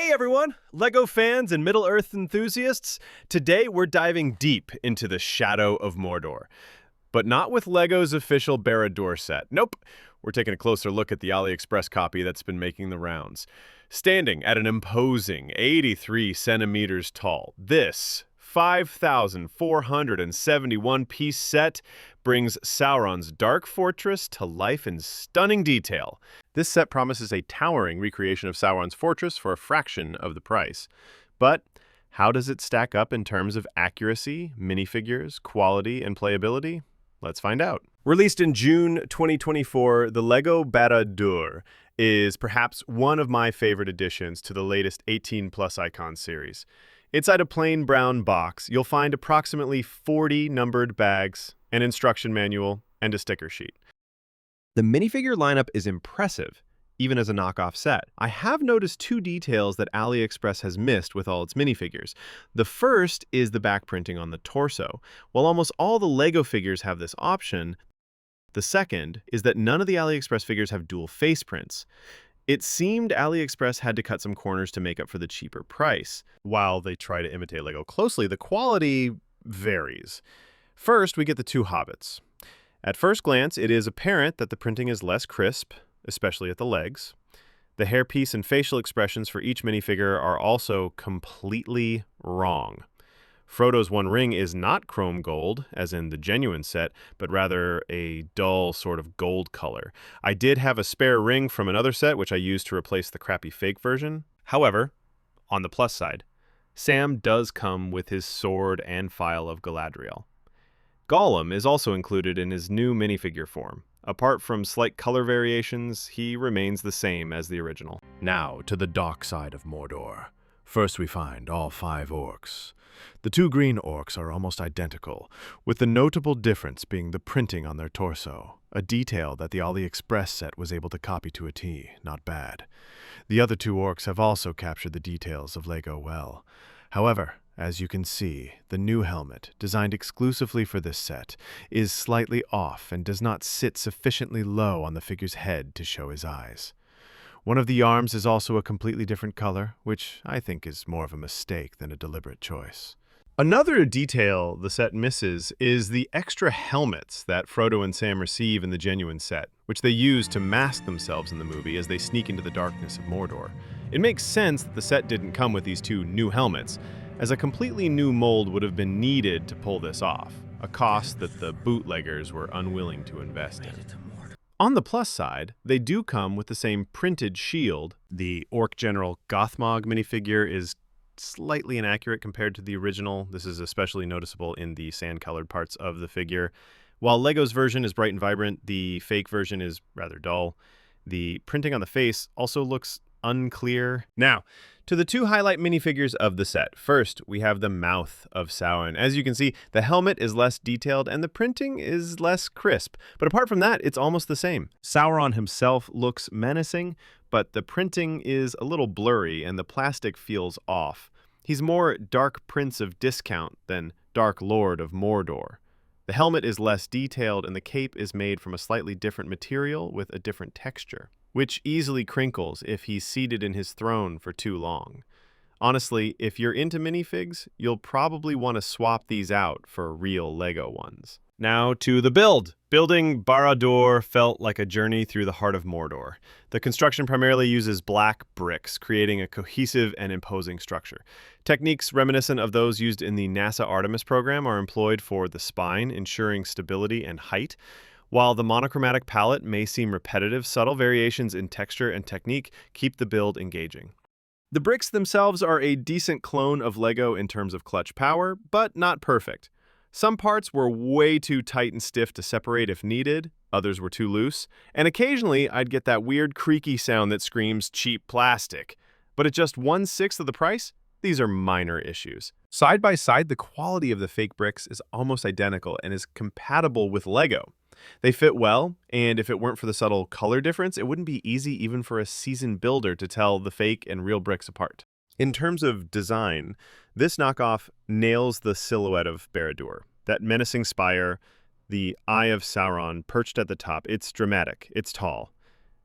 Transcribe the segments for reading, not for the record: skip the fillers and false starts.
Hey everyone, LEGO fans and Middle-earth enthusiasts. Today we're diving deep into the shadow of Mordor. But not with LEGO's official Barad-dûr set. Nope, we're taking a closer look at the AliExpress copy that's been making the rounds. Standing at an imposing 83 centimeters tall, this 5,471-piece set brings Sauron's dark fortress to life in stunning detail. This set promises a towering recreation of Sauron's fortress for a fraction of the price. But how does it stack up in terms of accuracy, minifigures, quality, and playability? Let's find out. Released in June 2024, the LEGO Barad-dûr is perhaps one of my favorite additions to the latest 18+ Icons series. Inside a plain brown box, you'll find approximately 40 numbered bags, an instruction manual, and a sticker sheet. The minifigure lineup is impressive, even as a knockoff set. I have noticed two details that AliExpress has missed with all its minifigures. The first is the back printing on the torso. While almost all the LEGO figures have this option, the second is that none of the AliExpress figures have dual face prints. It seemed AliExpress had to cut some corners to make up for the cheaper price. While they try to imitate LEGO closely, the quality varies. First, we get the two hobbits. At first glance, it is apparent that the printing is less crisp, especially at the legs. The hairpiece and facial expressions for each minifigure are also completely wrong. Frodo's One Ring is not chrome gold, as in the genuine set, but rather a dull sort of gold color. I did have a spare ring from another set, which I used to replace the crappy fake version. However, on the plus side, Sam does come with his sword and file of Galadriel. Gollum is also included in his new minifigure form. Apart from slight color variations, he remains the same as the original. Now to the dark side of Mordor. First we find all 5 orcs. The 2 green orcs are almost identical, with the notable difference being the printing on their torso, a detail that the AliExpress set was able to copy to a T. Not bad. The other 2 orcs have also captured the details of LEGO well. However, as you can see, the new helmet, designed exclusively for this set, is slightly off and does not sit sufficiently low on the figure's head to show his eyes. One of the arms is also a completely different color, which I think is more of a mistake than a deliberate choice. Another detail the set misses is the extra helmets that Frodo and Sam receive in the genuine set, which they use to mask themselves in the movie as they sneak into the darkness of Mordor. It makes sense that the set didn't come with these 2 new helmets, as a completely new mold would have been needed to pull this off, a cost that the bootleggers were unwilling to invest in. On the plus side, they do come with the same printed shield. The Orc General Gothmog minifigure is slightly inaccurate compared to the original. This is especially noticeable in the sand-colored parts of the figure. While LEGO's version is bright and vibrant, the fake version is rather dull. The printing on the face also looks unclear. Now, to the 2 highlight minifigures of the set. First, we have the mouth of Sauron. As you can see, the helmet is less detailed and the printing is less crisp. But apart from that, it's almost the same. Sauron himself looks menacing, but the printing is a little blurry and the plastic feels off. He's more Dark Prince of Discount than Dark Lord of Mordor. The helmet is less detailed and the cape is made from a slightly different material with a different texture, which easily crinkles if he's seated in his throne for too long. Honestly, if you're into minifigs, you'll probably want to swap these out for real LEGO ones. Now to the build. Building Barad-dûr felt like a journey through the heart of Mordor. The construction primarily uses black bricks, creating a cohesive and imposing structure. Techniques reminiscent of those used in the NASA Artemis program are employed for the spine, ensuring stability and height. While the monochromatic palette may seem repetitive, subtle variations in texture and technique keep the build engaging. The bricks themselves are a decent clone of LEGO in terms of clutch power, but not perfect. Some parts were way too tight and stiff to separate if needed, others were too loose, and occasionally I'd get that weird creaky sound that screams cheap plastic. But at just 1/6 of the price, these are minor issues. Side by side, the quality of the fake bricks is almost identical and is compatible with LEGO. They fit well, and if it weren't for the subtle color difference, it wouldn't be easy even for a seasoned builder to tell the fake and real bricks apart. In terms of design, this knockoff nails the silhouette of Barad-dûr. That menacing spire, the Eye of Sauron perched at the top. It's dramatic, it's tall,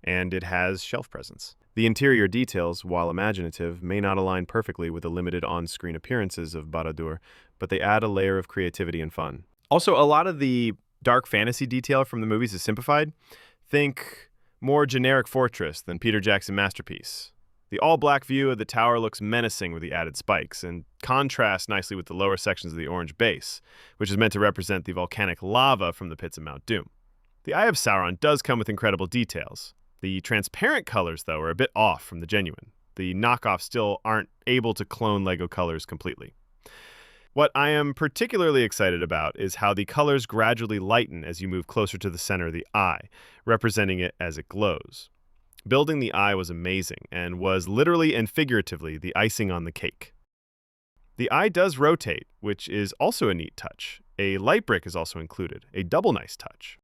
and it has shelf presence. The interior details, while imaginative, may not align perfectly with the limited on-screen appearances of Barad-dûr, but they add a layer of creativity and fun. Also, a lot of the dark fantasy detail from the movies is simplified. Think more generic fortress than Peter Jackson masterpiece. The all-black view of the tower looks menacing with the added spikes and contrasts nicely with the lower sections of the orange base, which is meant to represent the volcanic lava from the pits of Mount Doom. The Eye of Sauron does come with incredible details. The transparent colors, though, are a bit off from the genuine. The knockoffs still aren't able to clone LEGO colors completely. What I am particularly excited about is how the colors gradually lighten as you move closer to the center of the eye, representing it as it glows. Building the eye was amazing and was literally and figuratively the icing on the cake. The eye does rotate, which is also a neat touch. A light brick is also included, a double nice touch.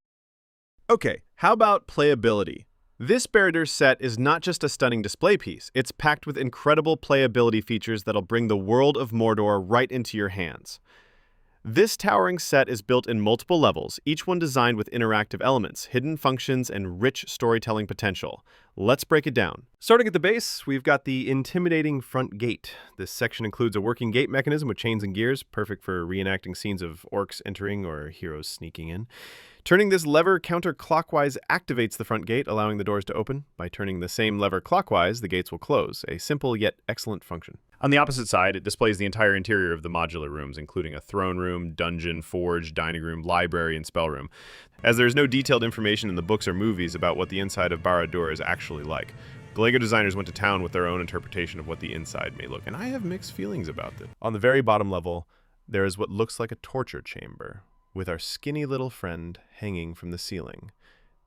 Okay, how about playability? This Barad-dûr set is not just a stunning display piece, it's packed with incredible playability features that'll bring the world of Mordor right into your hands. This towering set is built in multiple levels, each one designed with interactive elements, hidden functions, and rich storytelling potential. Let's break it down. Starting at the base, we've got the intimidating front gate. This section includes a working gate mechanism with chains and gears, perfect for reenacting scenes of orcs entering or heroes sneaking in. Turning this lever counterclockwise activates the front gate, allowing the doors to open. By turning the same lever clockwise, the gates will close, a simple yet excellent function. On the opposite side, it displays the entire interior of the modular rooms, including a throne room, dungeon, forge, dining room, library, and spell room. As there is no detailed information in the books or movies about what the inside of Barad-dûr is actually like, the LEGO designers went to town with their own interpretation of what the inside may look, and I have mixed feelings about it. On the very bottom level, there is what looks like a torture chamber, with our skinny little friend hanging from the ceiling.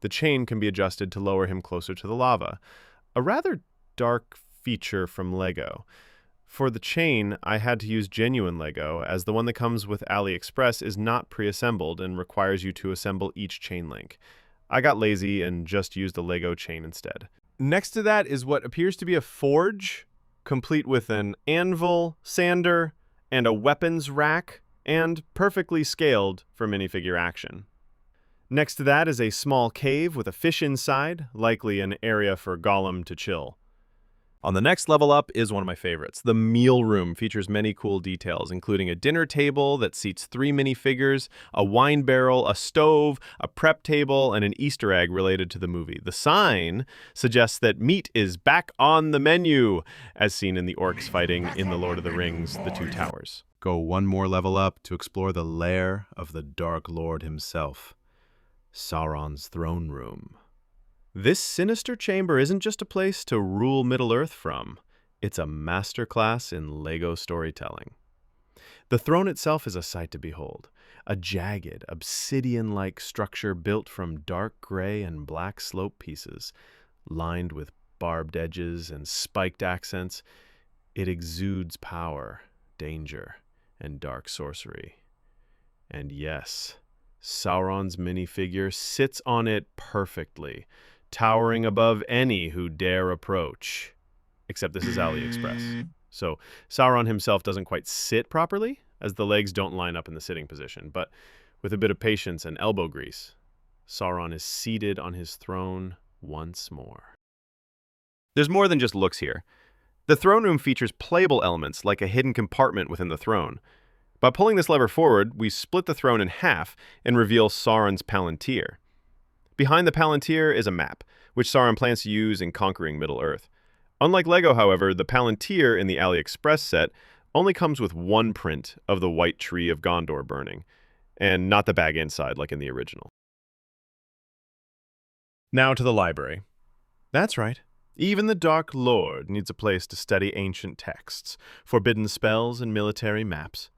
The chain can be adjusted to lower him closer to the lava, a rather dark feature from LEGO. For the chain, I had to use genuine LEGO, as the one that comes with AliExpress is not pre-assembled and requires you to assemble each chain link. I got lazy and just used a LEGO chain instead. Next to that is what appears to be a forge, complete with an anvil, sander, and a weapons rack, and perfectly scaled for minifigure action. Next to that is a small cave with a fish inside, likely an area for Gollum to chill. On the next level up is one of my favorites. The meal room features many cool details, including a dinner table that seats 3 minifigures, a wine barrel, a stove, a prep table, and an Easter egg related to the movie. The sign suggests that meat is back on the menu, as seen in the orcs fighting in The Lord of the Rings, The Two Towers. Go one more level up to explore the lair of the Dark Lord himself, Sauron's throne room. This sinister chamber isn't just a place to rule Middle-earth from, it's a masterclass in LEGO storytelling. The throne itself is a sight to behold, a jagged, obsidian-like structure built from dark gray and black slope pieces, lined with barbed edges and spiked accents. It exudes power, danger, and dark sorcery. And yes, Sauron's minifigure sits on it perfectly, towering above any who dare approach. Except this is AliExpress. So Sauron himself doesn't quite sit properly, as the legs don't line up in the sitting position, but with a bit of patience and elbow grease, Sauron is seated on his throne once more. There's more than just looks here. The throne room features playable elements like a hidden compartment within the throne. By pulling this lever forward, we split the throne in half and reveal Sauron's Palantir. Behind the Palantir is a map, which Sauron plans to use in conquering Middle-earth. Unlike LEGO, however, the Palantir in the AliExpress set only comes with one print of the white tree of Gondor burning, and not the bag inside like in the original. Now to the library. That's right. Even the Dark Lord needs a place to study ancient texts, forbidden spells, and military maps.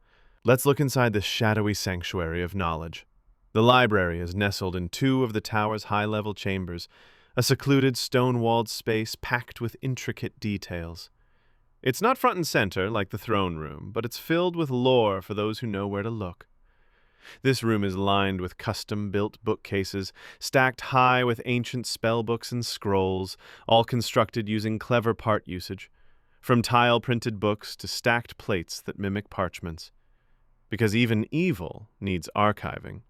Let's look inside this shadowy sanctuary of knowledge. The library is nestled in 2 of the tower's high-level chambers, a secluded stone-walled space packed with intricate details. It's not front and center like the throne room, but it's filled with lore for those who know where to look. This room is lined with custom-built bookcases, stacked high with ancient spellbooks and scrolls, all constructed using clever part usage, from tile-printed books to stacked plates that mimic parchments. Because even evil needs archiving.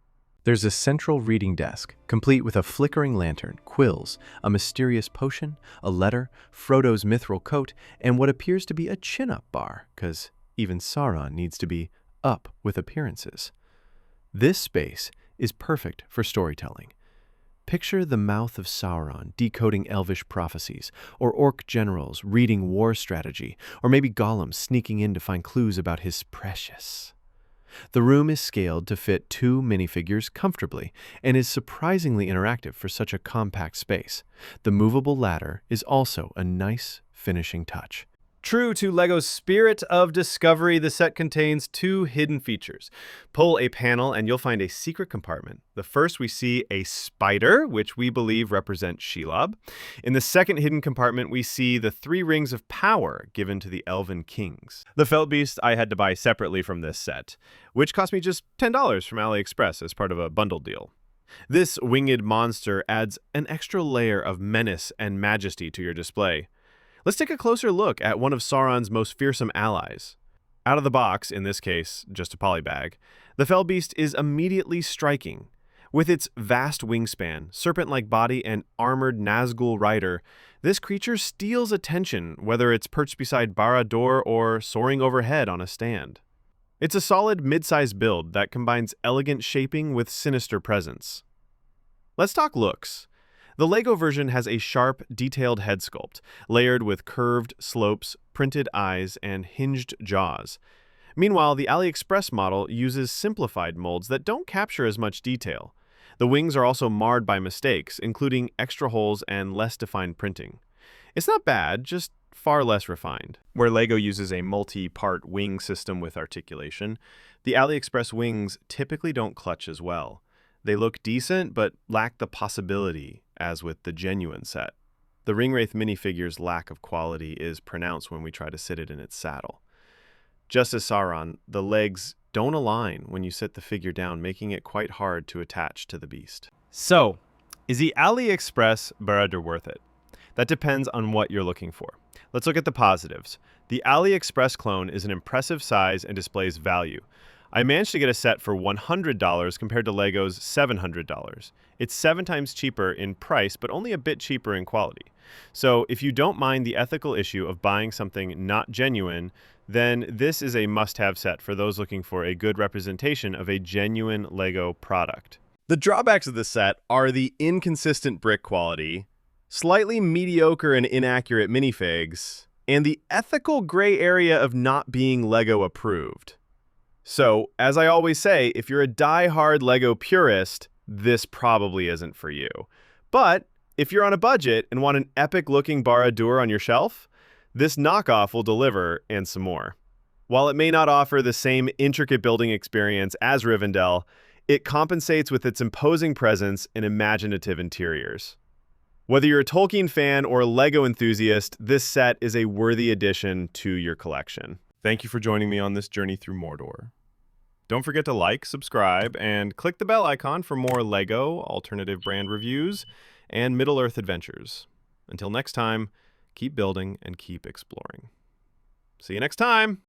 There's a central reading desk, complete with a flickering lantern, quills, a mysterious potion, a letter, Frodo's mithril coat, and what appears to be a chin-up bar, because even Sauron needs to be up with appearances. This space is perfect for storytelling. Picture the mouth of Sauron decoding elvish prophecies, or orc generals reading war strategy, or maybe Gollum sneaking in to find clues about his precious. The room is scaled to fit 2 minifigures comfortably and is surprisingly interactive for such a compact space. The movable ladder is also a nice finishing touch. True to LEGO's spirit of discovery, the set contains 2 hidden features. Pull a panel and you'll find a secret compartment. The first, we see a spider, which we believe represents Shelob. In the second hidden compartment, we see the 3 rings of power given to the elven kings. The felt beast I had to buy separately from this set, which cost me just $10 from AliExpress as part of a bundle deal. This winged monster adds an extra layer of menace and majesty to your display. Let's take a closer look at one of Sauron's most fearsome allies. Out of the box, in this case, just a polybag, the fell beast is immediately striking. With its vast wingspan, serpent-like body, and armored Nazgul rider, this creature steals attention, whether it's perched beside Barad-dûr or soaring overhead on a stand. It's a solid mid-sized build that combines elegant shaping with sinister presence. Let's talk looks. The LEGO version has a sharp, detailed head sculpt, layered with curved slopes, printed eyes, and hinged jaws. Meanwhile, the AliExpress model uses simplified molds that don't capture as much detail. The wings are also marred by mistakes, including extra holes and less defined printing. It's not bad, just far less refined. Where LEGO uses a multi-part wing system with articulation, the AliExpress wings typically don't clutch as well. They look decent, but lack the possibility, as with the genuine set. The Ringwraith minifigure's lack of quality is pronounced when we try to sit it in its saddle. Just as Sauron, the legs don't align when you sit the figure down, making it quite hard to attach to the beast. So, is the AliExpress Barad-dûr worth it? That depends on what you're looking for. Let's look at the positives. The AliExpress clone is an impressive size and displays value. I managed to get a set for $100 compared to LEGO's $700. It's 7 times cheaper in price, but only a bit cheaper in quality. So if you don't mind the ethical issue of buying something not genuine, then this is a must-have set for those looking for a good representation of a genuine LEGO product. The drawbacks of this set are the inconsistent brick quality, slightly mediocre and inaccurate minifigs, and the ethical gray area of not being LEGO approved. So, as I always say, if you're a die-hard LEGO purist, this probably isn't for you. But if you're on a budget and want an epic-looking Barad-dûr on your shelf, this knockoff will deliver and some more. While it may not offer the same intricate building experience as Rivendell, it compensates with its imposing presence and imaginative interiors. Whether you're a Tolkien fan or a LEGO enthusiast, this set is a worthy addition to your collection. Thank you for joining me on this journey through Mordor. Don't forget to like, subscribe, and click the bell icon for more LEGO, alternative brand reviews, and Middle-earth adventures. Until next time, keep building and keep exploring. See you next time!